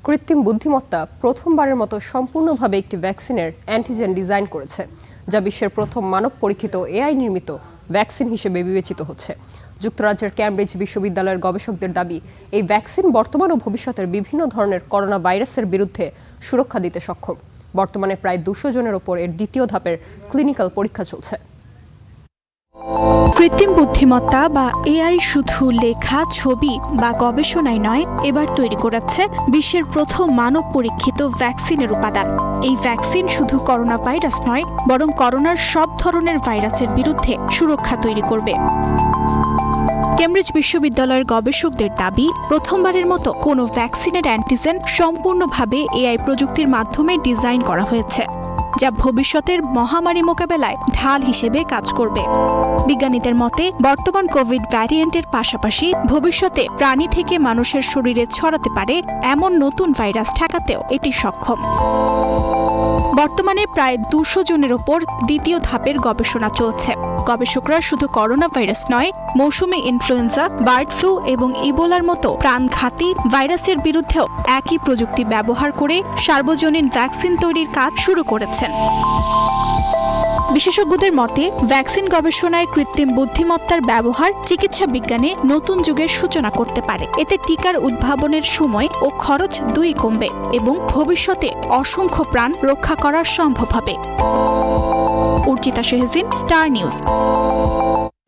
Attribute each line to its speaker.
Speaker 1: কৃত্রিম বুদ্ধিমত্তা প্রথমবারের মতো সম্পূর্ণভাবে একটি ভ্যাকসিনের অ্যান্টিজেন ডিজাইন করেছে, যা বিশ্বের প্রথম মানব পরীক্ষিত এআই নির্মিত ভ্যাকসিন হিসেবে বিবেচিত হচ্ছে। যুক্তরাজ্যের ক্যামব্রিজ বিশ্ববিদ্যালয়ের গবেষকদের দাবি, এই ভ্যাকসিন বর্তমান ও ভবিষ্যতের বিভিন্ন ধরনের করোনা ভাইরাসের বিরুদ্ধে সুরক্ষা দিতে সক্ষম। বর্তমানে প্রায় 200 জনের ওপর এর দ্বিতীয় ধাপের ক্লিনিক্যাল পরীক্ষা চলছে।
Speaker 2: কৃত্রিম বুদ্ধিমত্তা বা এআই শুধু লেখা, ছবি বা গবেষণায় নয়, এবার তৈরি করেছে বিশ্বের প্রথম মানব পরীক্ষিত ভ্যাকসিনের উপাদান। এই ভ্যাকসিন শুধু করোনা ভাইরাস নয়, বরং করোনার সব ধরনের ভাইরাসের বিরুদ্ধে সুরক্ষা তৈরি করবে। ক্যামব্রিজ বিশ্ববিদ্যালয়ের গবেষকদের দাবি, প্রথমবারের মতো কোনো ভ্যাকসিনের অ্যান্টিজেন সম্পূর্ণভাবে এআই প্রযুক্তির মাধ্যমে ডিজাইন করা হয়েছে, যা ভবিষ্যতের মহামারী মোকাবেলায় ঢাল হিসেবে কাজ করবে। বিজ্ঞানীদের মতে, বর্তমান কোভিড ভ্যারিয়েন্টের পাশাপাশি ভবিষ্যতে প্রাণী থেকে মানুষের শরীরে ছড়াতে পারে এমন নতুন ভাইরাস ঠেকাতেও এটি সক্ষম। বর্তমানে প্রায় 200 জনের ওপর দ্বিতীয় ধাপের গবেষণা চলছে। গবেষকরা শুধু করোনা ভাইরাস নয়, মৌসুমী ইনফ্লুয়েঞ্জা, বার্ড ফ্লু এবং ইবোলার মতো প্রাণঘাতী ভাইরাসের বিরুদ্ধেও একই প্রযুক্তি ব্যবহার করে সার্বজনীন ভ্যাকসিন তৈরির কাজ শুরু করেছেন। বিশেষজ্ঞদের মতে, ভ্যাকসিন গবেষণায় কৃত্রিম বুদ্ধিমত্তার ব্যবহার চিকিৎসা বিজ্ঞানে নতুন যুগের সূচনা করতে পারে। এতে টিকার উদ্ভাবনের সময় ও খরচ দুই কমবে এবং ভবিষ্যতে অসংখ্য প্রাণ রক্ষা করা সম্ভব হবে। উর্জিতা শেহজিন, স্টার নিউজ।